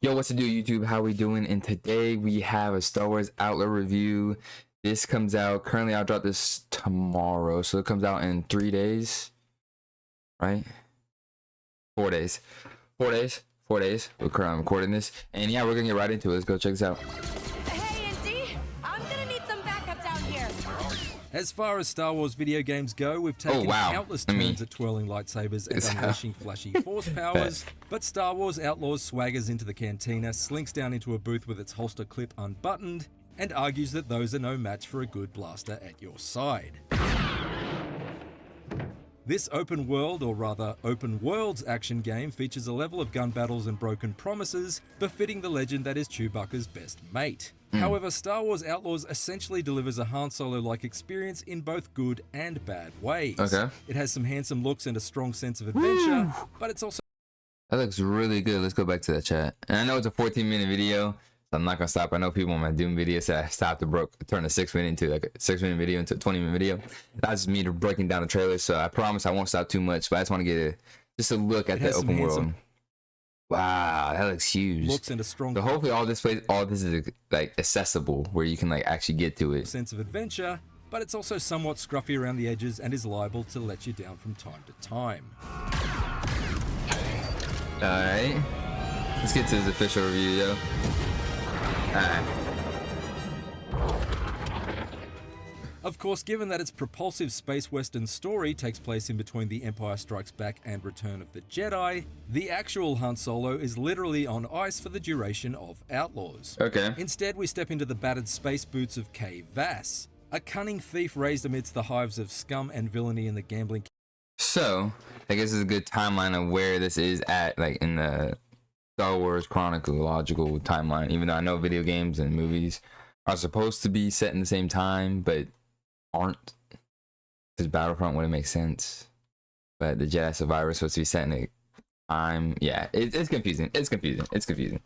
Yo, what's to do, YouTube? How we doing? And today we have a Star Wars Outlaw review. This comes out currently. I'll drop this tomorrow, so it comes out in 3 days, right? 4 days. 4 days. 4 days. I'm recording this, and yeah, we're gonna get right into it. Let's go check this out. Hey, Indy, I'm gonna need some backup down here. As far as Star Wars video games go, we've taken countless turns at twirling lightsabers and unleashing flashy force powers, but Star Wars Outlaws swaggers into the cantina, slinks down into a booth with its holster clip unbuttoned, and argues that those are no match for a good blaster at your side. This open world, or rather open worlds action game features a level of gun battles and broken promises befitting the legend that is Chewbacca's best mate. However, Star Wars Outlaws essentially delivers a Han Solo-like experience in both good and bad ways. It has some handsome looks and a strong sense of adventure, but it's also... That looks really good. Let's go back to that chat. And I know it's a 14-minute video, so I'm not gonna stop. I know people on my Doom videos say I stopped to turn a 6-minute into like a 6-minute video into a 20-minute video. That's just me breaking down the trailer, so I promise I won't stop too much, but I just want to get just a look at the open world. Wow, that looks huge. Looks and a strong... So hopefully all this is like accessible, where you can like actually get to it. Sense of adventure, but it's also somewhat scruffy around the edges and is liable to let you down from time to time. Alright, let's get to this official review, yo. Alright. Of course, given that its propulsive space western story takes place in between The Empire Strikes Back and Return of the Jedi, the actual Han Solo is literally on ice for the duration of Outlaws. Instead, we step into the battered space boots of Kay Vass, a cunning thief raised amidst the hives of scum and villainy in the gambling... So, I guess it's a good timeline of where this is at, like in the Star Wars chronological timeline, even though I know video games and movies are supposed to be set in the same time, but aren't, because Battlefront wouldn't make sense. But the Jedi Survivor is supposed to be set in a time. Yeah, it's confusing. It's confusing.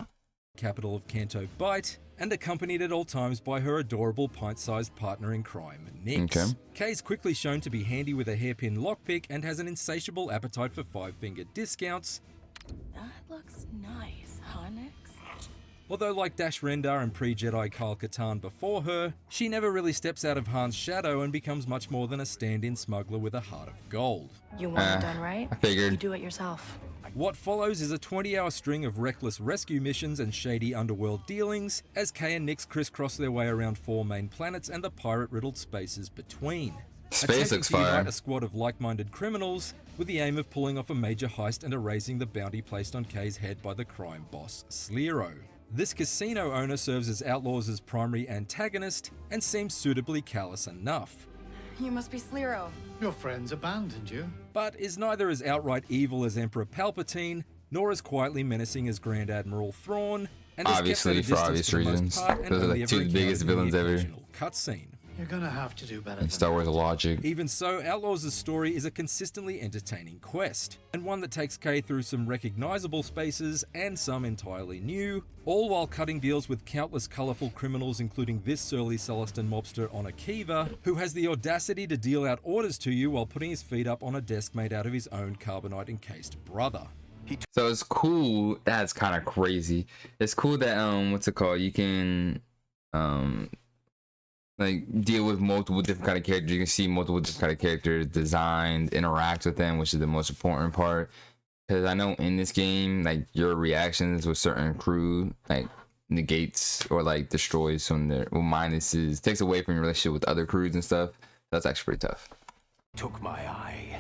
Capital of Canto Bight, and accompanied at all times by her adorable pint-sized partner in crime, Nix. Kay's quickly shown to be handy with a hairpin lockpick and has an insatiable appetite for five-finger discounts. That looks nice, huh, Nix? Although, like Dash Rendar and pre-Jedi Kyle Katarn before her, she never really steps out of Han's shadow and becomes much more than a stand-in smuggler with a heart of gold. You want it done right? I figured. You do it yourself. What follows is a 20-hour string of reckless rescue missions and shady underworld dealings, as Kay and Nix crisscross their way around 4 main planets and the pirate-riddled spaces between. Space looks fire. Unite a squad of like-minded criminals with the aim of pulling off a major heist and erasing the bounty placed on Kay's head by the crime boss, Slero. This casino owner serves as Outlaws' primary antagonist and seems suitably callous enough. You must be Slero. Your friends abandoned you. But is neither as outright evil as Emperor Palpatine, nor as quietly menacing as Grand Admiral Thrawn, and obviously for obvious reasons. Those are like 2 biggest villains ever. Cutscene. You're gonna have to do better In Star Wars logic. Even so, Outlaws' story is a consistently entertaining quest, and one that takes Kay through some recognizable spaces and some entirely new, all while cutting deals with countless colorful criminals, including this surly Celestin mobster on Akiva, who has the audacity to deal out orders to you while putting his feet up on a desk made out of his own carbonite-encased brother. So it's cool. That's kind of crazy. It's cool that what's it called? You can like deal with multiple different kind of characters. You can see multiple different kind of characters designed, interact with them, which is the most important part. Because I know in this game, like your reactions with certain crew like negates or like destroys some of their minuses, takes away from your relationship with other crews and stuff. That's actually pretty tough. Took my eye,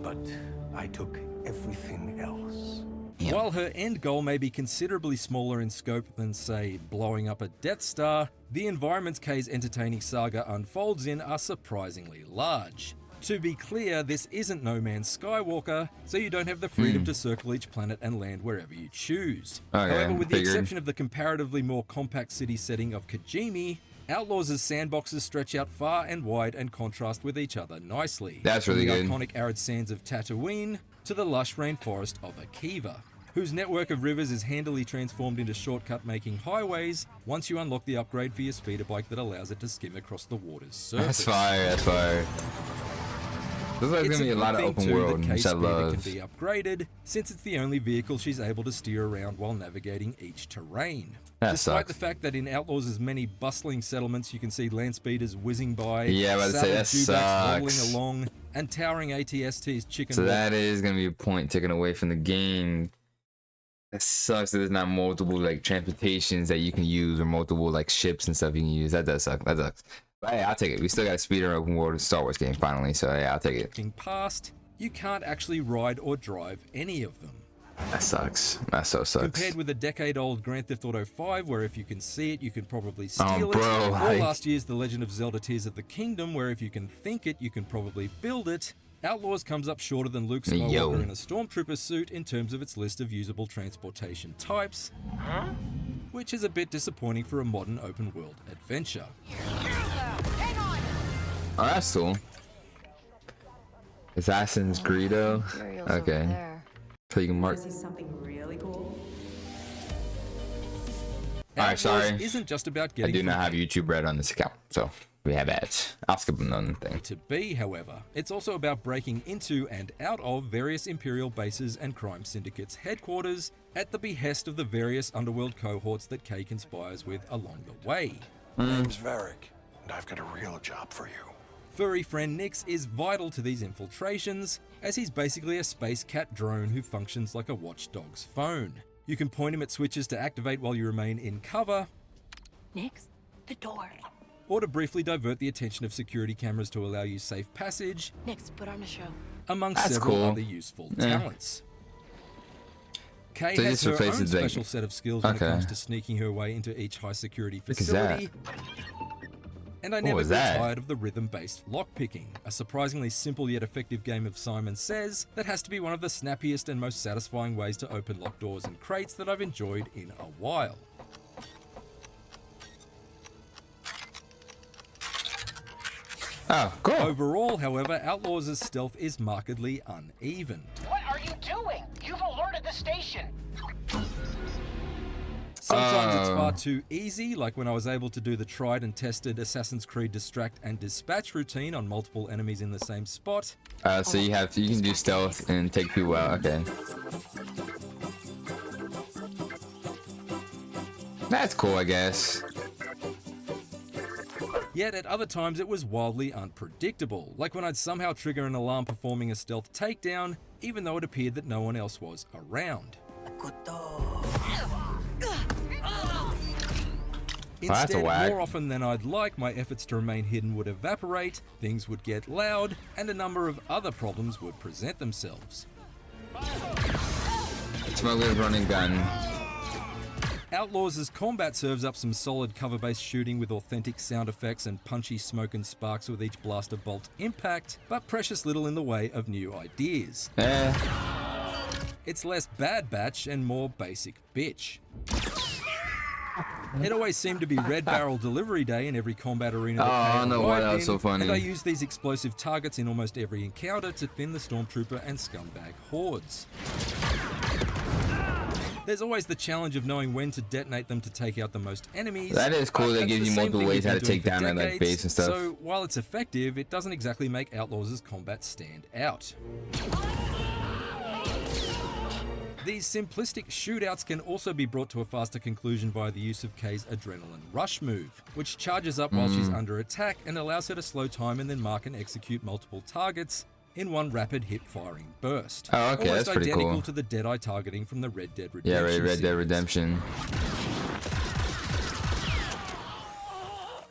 but I took everything else. While her end goal may be considerably smaller in scope than, say, blowing up a Death Star, the environments Kay's entertaining saga unfolds in are surprisingly large. To be clear, this isn't No Man's Skywalker, so you don't have the freedom to circle each planet and land wherever you choose. However, with the exception of the comparatively more compact city setting of Kijimi, Outlaws' sandboxes stretch out far and wide and contrast with each other nicely. That's really good. From the iconic arid sands of Tatooine to the lush rainforest of Akiva, whose network of rivers is handily transformed into shortcut-making highways once you unlock the upgrade for your speeder bike that allows it to skim across the water's surface. That's fire, that's fire. Looks like it's gonna be a good lot of thing, open too, world, that which I Kay's speeder love. can be upgraded, since it's the only vehicle she's able to steer around while navigating each terrain. That Despite sucks. the fact that in Outlaws' many bustling settlements you can see land speeders whizzing by, Yeah, I was about to say, saddled that dewbacks sucks. waddling along, and towering ATST's chicken So walk. that is gonna be a point taken away from the game. That sucks that there's not multiple like transportations that you can use or multiple like ships and stuff you can use. That does suck. That sucks. But hey, I'll take it. We still got a speeder open world Star Wars game finally, so yeah, I'll take it. Looking past, you can't actually ride or drive any of them. That sucks. That so sucks. Compared with a decade-old Grand Theft Auto 5, where if you can see it, you can probably steal bro, it, or like- last year's The Legend of Zelda Tears of the Kingdom, where if you can think it, you can probably build it, Outlaws comes up shorter than Luke Skywalker Yo. in a stormtrooper suit in terms of its list of usable transportation types, which is a bit disappointing for a modern open-world adventure. Oh, that's cool. Assassin's Greedo. Okay. So you can mark. See something really cool? Alright, Outlaws sorry. isn't just about I getting do from not have A YouTube Red on this account, so we have ads. I'll skip another thing. to B, however. It's also about breaking into and out of various Imperial bases and crime syndicates' headquarters at the behest of the various underworld cohorts that Kay conspires with along the way. Name's Varric, and I've got a real job for you. Furry friend Nix is vital to these infiltrations, as he's basically a space cat drone who functions like a watchdog's phone. You can point him at switches to activate while you remain in cover, Nix, the door. or to briefly divert the attention of security cameras to allow you safe passage, Nix, put on a show. among That's several cool. other useful Yeah. talents. Kay So has this her replaces, own like- special set of skills when Okay. it comes to sneaking her way into each high-security Look at that. facility. And I never was grew that? tired of the rhythm-based lockpicking, a surprisingly simple yet effective game of Simon Says that has to be one of the snappiest and most satisfying ways to open locked doors and crates that I've enjoyed in a while. Oh, cool. Overall, however, Outlaws' stealth is markedly uneven. What are you doing? You've alerted the station. Sometimes it's far too easy, like when I was able to do the tried and tested Assassin's Creed distract and dispatch routine on multiple enemies in the same spot. So you can do stealth and take people out. Okay. That's cool, I guess. Yet at other times it was wildly unpredictable, like when I'd somehow trigger an alarm performing a stealth takedown, even though it appeared that no one else was around. That's a Instead, whack. more often than I'd like, my efforts to remain hidden would evaporate, things would get loud, and a number of other problems would present themselves. Smuggler's running gun. Outlaws' combat serves up some solid cover-based shooting with authentic sound effects and punchy smoke and sparks with each blaster bolt impact, but precious little in the way of new ideas. It's less Bad Batch and more basic bitch. It always seemed to be Red Barrel Delivery Day in every combat arena that I Kay don't know why that arrived was so in, funny. and I used these explosive targets in almost every encounter to thin the Stormtrooper and scumbag hordes. There's always the challenge of knowing when to detonate them to take out the most enemies. That is cool. but That that's gives the you same multiple thing ways we've how been to doing take for down that like decades, base and stuff. So while it's effective, it doesn't exactly make Outlaws' combat stand out. These simplistic shootouts can also be brought to a faster conclusion via the use of Kay's Adrenaline Rush move, which charges up while she's under attack and allows her to slow time and then mark and execute multiple targets in one rapid hip-firing burst. Oh, okay, Almost that's pretty identical cool. to the Deadeye targeting from the Red Dead Yeah, Redemption Red Dead series. Redemption.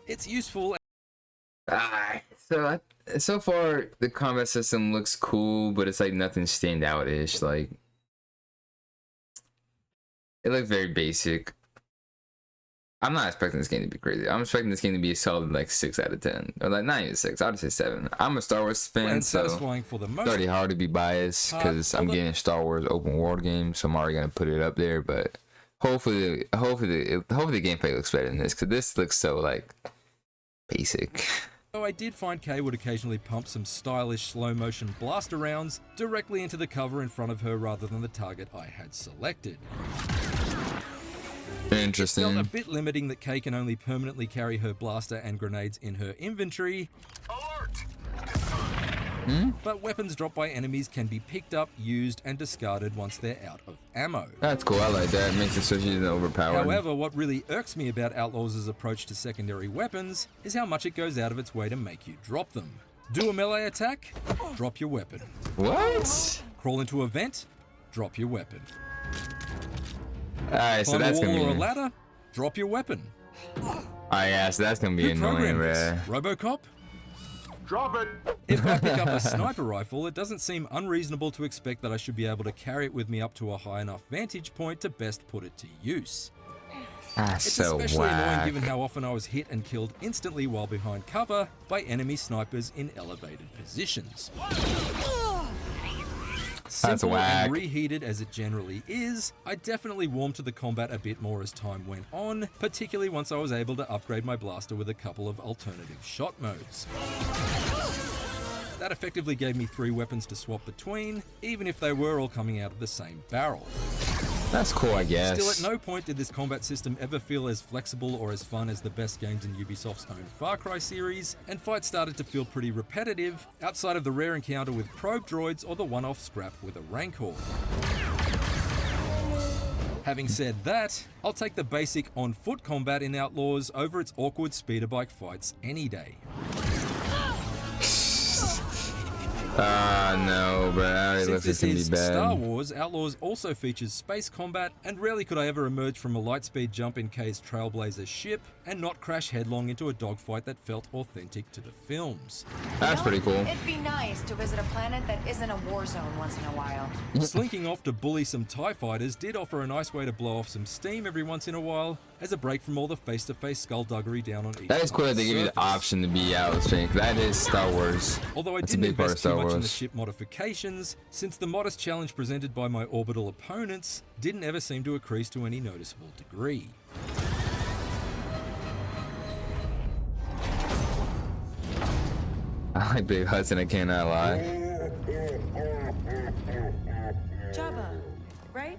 It's useful. So far the combat system looks cool, but it's like nothing standout-ish. Like it looks very basic. I'm not expecting this game to be crazy. I'm expecting this game to be a solid like 6 out of 10, or like not even 6. I'd say 7. I'm a Star Wars fan, And so satisfying for the it's most. already hard to be biased because I'm getting a Star Wars open world game, so I'm already gonna put it up there. But hopefully the gameplay looks better than this, because this looks so like basic. Though I did find Kay would occasionally pump some stylish slow-motion blaster rounds directly into the cover in front of her rather than the target I had selected. Felt a Interesting. bit limiting that Kay can only permanently carry her blaster and grenades in her inventory, Alert! but weapons dropped by enemies can be picked up, used, and discarded once they're out of ammo. That's cool. I like that. It makes it so she's overpowered. However, what really irks me about Outlaws' approach to secondary weapons is how much it goes out of its way to make you drop them. Do a melee attack? Drop your weapon. What? Crawl into a vent? Drop your weapon. Alright, so Climb that's a wall gonna or a be. ladder? Drop your weapon. Alright, yeah, so that's gonna be Who annoying, programmed bruh. this? RoboCop? Drop it! If I pick up a sniper rifle, it doesn't seem unreasonable to expect that I should be able to carry it with me up to a high enough vantage point to best put it to use. That's It's so especially annoying whack. given how often I was hit and killed instantly while behind cover by enemy snipers in elevated positions. Simple whack. and reheated as it generally is, I definitely warmed to the combat a bit more as time went on, particularly once I was able to upgrade my blaster with a couple of alternative shot modes. That effectively gave me 3 weapons to swap between, even if they were all coming out of the same barrel. That's cool, I guess. Still, at no point did this combat system ever feel as flexible or as fun as the best games in Ubisoft's own Far Cry series, and fights started to feel pretty repetitive, outside of the rare encounter with probe droids or the one-off scrap with a Rancor. Having said that, I'll take the basic on-foot combat in Outlaws over its awkward speeder bike fights any day. No, bro. It Since looks like this it's gonna is be bad. Star Wars, Outlaws also features space combat, and rarely could I ever emerge from a lightspeed jump in Kay's Trailblazer ship and not crash headlong into a dogfight that felt authentic to the films. That's pretty cool. It'd be nice to visit a planet that isn't a war zone once in a while. Slinking off to bully some TIE fighters did offer a nice way to blow off some steam every once in a while, as a break from all the face-to-face skullduggery down on each That is cool that they give you the surface. option to be out stream. That is Star Wars. Although I That's a didn't big part of invest too Star much in the Wars. ship modifications, since the modest challenge presented by my orbital opponents didn't ever seem to increase to any noticeable degree. I like Big Hudson, I cannot lie. Jabba, right?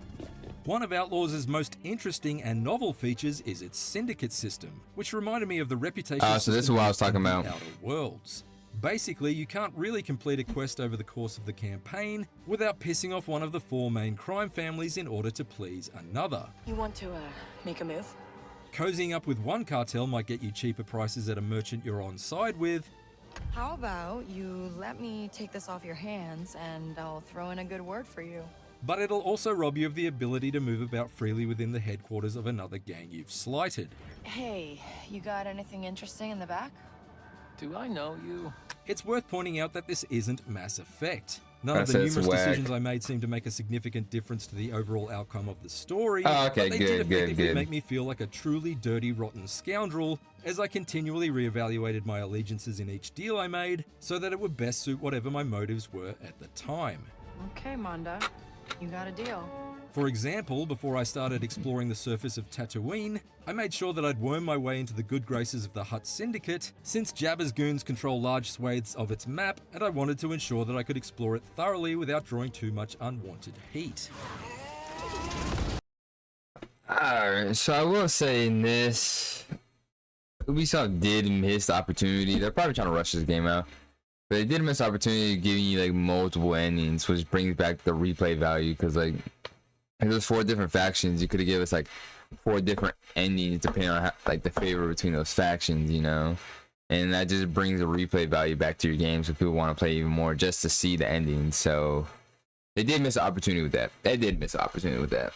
One of Outlaws' most interesting and novel features is its syndicate system, which reminded me of the reputation So this is system what I was used in talking the about. Outer Worlds. Basically, you can't really complete a quest over the course of the campaign without pissing off one of the 4 main crime families in order to please another. You want to, make a move? Cozying up with one cartel might get you cheaper prices at a merchant you're on side with, How about you let me take this off your hands and I'll throw in a good word for you. but it'll also rob you of the ability to move about freely within the headquarters of another gang you've slighted. Hey, you got anything interesting in the back? Do I know you? It's worth pointing out that this isn't Mass Effect. None of That the says numerous whack. decisions I made seem to make a significant difference to the overall outcome of the story, Oh, okay, but they good, did good, effectively good. make me feel like a truly dirty, rotten scoundrel as I continually reevaluated my allegiances in each deal I made so that it would best suit whatever my motives were at the time. Okay, Manda, you got a deal. For example, before I started exploring the surface of Tatooine, I made sure that I'd worm my way into the good graces of the Hutt Syndicate, since Jabba's goons control large swathes of its map, and I wanted to ensure that I could explore it thoroughly without drawing too much unwanted heat. Alright, so I will say in this, Ubisoft did miss the opportunity. They're probably trying to rush this game out, but they did miss the opportunity of giving you like multiple endings, which brings back the replay value. Because like there's 4 different factions, you could have given us like 4 different endings depending on how, like the favor between those factions, you know. And that just brings the replay value back to your games if people want to play even more just to see the ending. So they did miss the opportunity with that. They did miss the opportunity with that.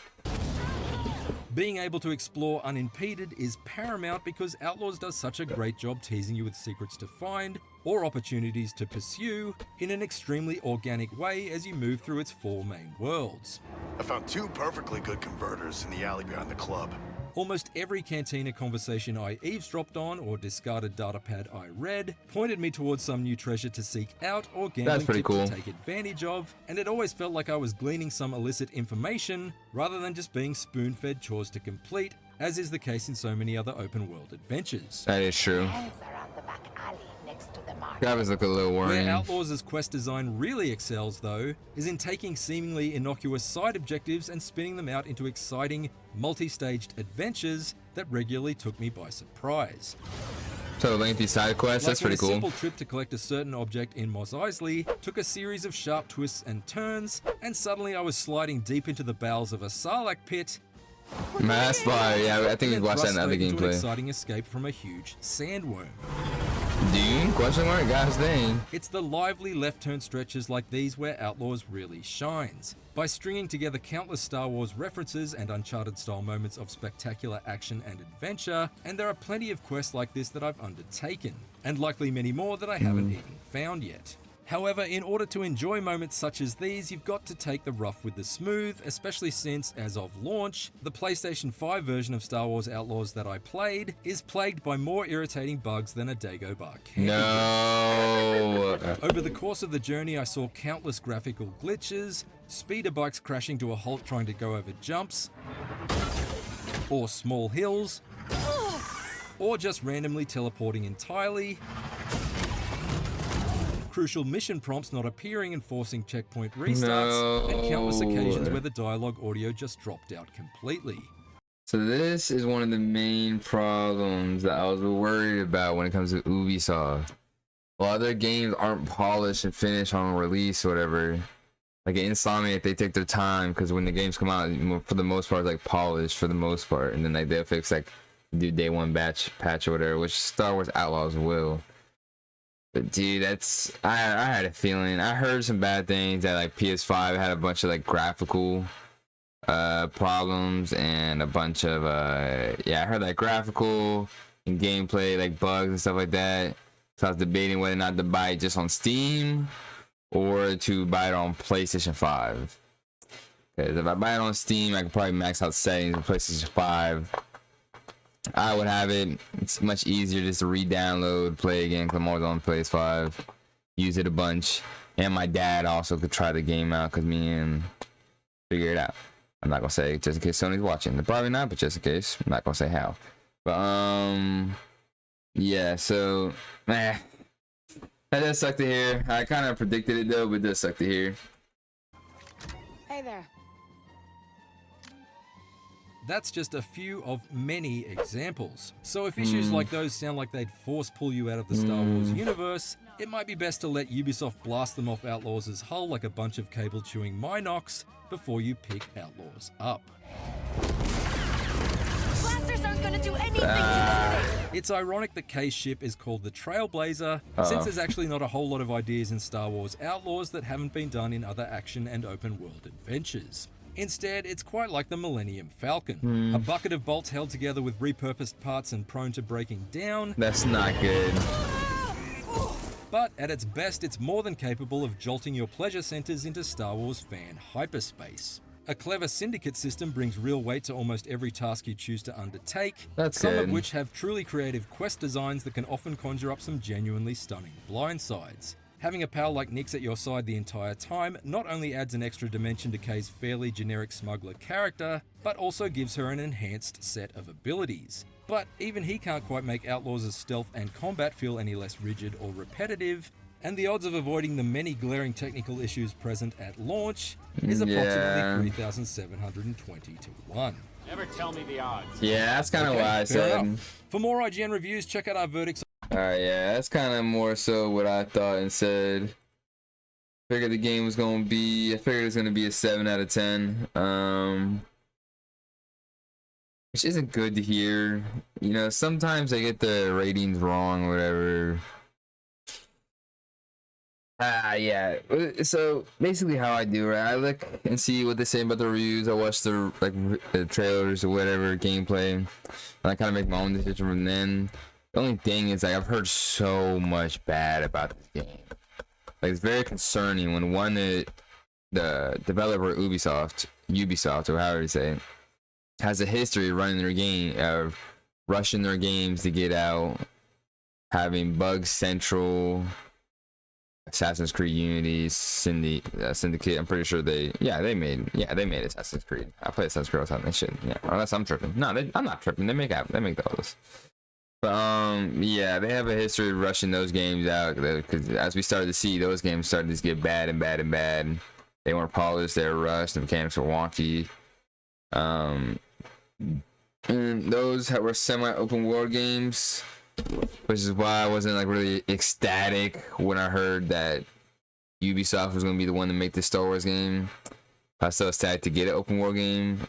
Being able to explore unimpeded is paramount because Outlaws does such a great job teasing you with secrets to find or opportunities to pursue in an extremely organic way as you move through its 4 main worlds. I found 2 perfectly good converters in the alley behind the club. Almost every Cantina conversation I eavesdropped on or discarded datapad I read pointed me towards some new treasure to seek out or gambling pretty tip cool. to take advantage of, and it always felt like I was gleaning some illicit information rather than just being spoon-fed chores to complete, as is the case in so many other open-world adventures. That is true. Hands around the back alley next to the market. Graphics look a little Where worrying. Outlaws' quest design really excels, though, is in taking seemingly innocuous side objectives and spinning them out into exciting, multi-staged adventures that regularly took me by surprise. So lengthy side quest. That's pretty A cool. simple trip to collect a certain object in Mos Eisley took a series of sharp twists and turns, and suddenly I was sliding deep into the bowels of a Sarlacc pit. Mass fire. Yeah, I think we watched that in the other An gameplay. exciting escape from a huge sandworm. Dune? Question mark? Gosh dang. It's the lively left-turn stretches like these where Outlaws really shines. By stringing together countless Star Wars references and Uncharted-style moments of spectacular action and adventure, and there are plenty of quests like this that I've undertaken, and likely many more that I haven't even found yet. However, in order to enjoy moments such as these, you've got to take the rough with the smooth, especially since, as of launch, the PlayStation 5 version of Star Wars Outlaws that I played is plagued by more irritating bugs than a Dagobah can. No. Over the course of the journey, I saw countless graphical glitches, speeder bikes crashing to a halt trying to go over jumps, or small hills, or just randomly teleporting entirely, crucial mission prompts not appearing and forcing checkpoint restarts, and countless occasions where the dialogue audio just dropped out completely. So this is one of the main problems that I was worried about when it comes to Ubisoft. A lot of their games aren't polished and finished on release or whatever. Like Insomniac, they take their time because when the games come out, for the most part, like polished for the most part, and then like they'll fix like do day one patch or whatever, which Star Wars Outlaws will. But dude, that's I had a feeling. I heard some bad things that like PS5 had a bunch of like graphical problems and a bunch of yeah, I heard like graphical and gameplay like bugs and stuff like that. So I was debating whether or not to buy it just on Steam or to buy it on PlayStation 5. Because if I buy it on Steam, I could probably max out settings on PlayStation 5. I would have it. It's much easier just to re-download, play again, because I'm always on PS5. Use it a bunch. And my dad also could try the game out, because me and figure it out. I'm not going to say, just in case Sony's watching. They're probably not, but just in case. I'm not going to say how. But, yeah, so, that does suck to hear. I kind of predicted it, though, but it does suck to hear. Hey there. That's just a few of many examples. So if issues like those sound like they'd force pull you out of the Star Wars universe, it might be best to let Ubisoft blast them off Outlaws' hull like a bunch of cable-chewing Minox before you pick Outlaws up. Blasters aren't gonna do anything to this. It's ironic that Kay's ship is called the Trailblazer, since there's actually not a whole lot of ideas in Star Wars Outlaws that haven't been done in other action and open-world adventures. Instead, it's quite like the Millennium Falcon. A bucket of bolts held together with repurposed parts and prone to breaking down. That's not good. But at its best, it's more than capable of jolting your pleasure centers into Star Wars fan hyperspace. A clever syndicate system brings real weight to almost every task you choose to undertake, some of which have truly creative quest designs that can often conjure up some genuinely stunning blindsides. Having a pal like Nick's at your side the entire time not only adds an extra dimension to Kay's fairly generic smuggler character, but also gives her an enhanced set of abilities. But even he can't quite make Outlaws' stealth and combat feel any less rigid or repetitive, and the odds of avoiding the many glaring technical issues present at launch is approximately 3,720 to 1. Never tell me the odds. Yeah, that's kind of what I said. Enough. For more IGN reviews, check out our verdicts. Alright, yeah, that's kind of more so what I thought and said. Figured the game was going to be, I figured it's going to be a 7 out of 10. Which isn't good to hear. You know, sometimes I get the ratings wrong or whatever. Yeah. So basically how I do, right? I look and see what they say about the reviews. I watch the the trailers or whatever, gameplay. And I kind of make my own decision from then. The only thing is, like, I've heard so much bad about this game. Like, it's very concerning when the developer Ubisoft, or however you say it, has a history of running their game, of rushing their games to get out, having bug central, Assassin's Creed Unity, Syndicate. I'm pretty sure they made Assassin's Creed. I play Assassin's Creed all the time. They should, yeah. Unless I'm tripping. No, I'm not tripping. They make those. But yeah, they have a history of rushing those games out because as we started to see, those games started to get bad and bad and bad. They weren't polished, they were rushed, the mechanics were wonky. And those were semi-open world games. which is why I wasn't like really ecstatic when I heard that Ubisoft was gonna be the one to make this Star Wars game. I'm so ecstatic to get an open world game.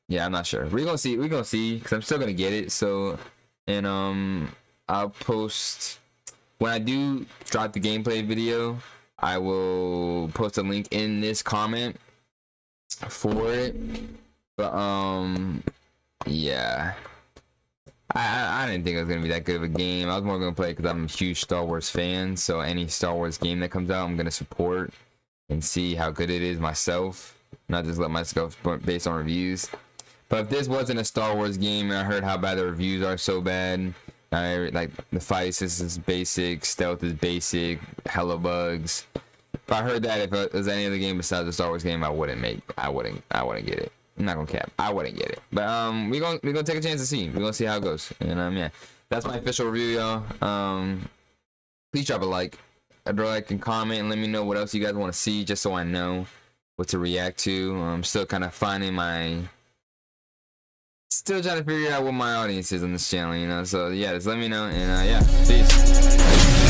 Yeah, I'm not sure. We're gonna see because I'm still gonna get it. So, and I'll post when I do drop the gameplay video. I will post a link in this comment for it. But yeah, I didn't think it was gonna be that good of a game. I was more gonna play it because I'm a huge Star Wars fan. So any Star Wars game that comes out, I'm gonna support and see how good it is myself, not just let myself based on reviews. But if this wasn't a Star Wars game and I heard how bad the reviews are so bad, like the fight system is basic, stealth is basic, hella bugs. If I heard that if it was any other game besides the Star Wars game, I wouldn't get it. I'm not gonna cap. I wouldn't get it. But we're gonna take a chance to see. We're gonna see how it goes. And yeah, that's my official review, y'all. Please drop a like and comment and let me know what else you guys want to see, just so I know what to react to. I'm still kind of still trying to figure out what my audience is on this channel, you know. So yeah, just let me know. And yeah, peace.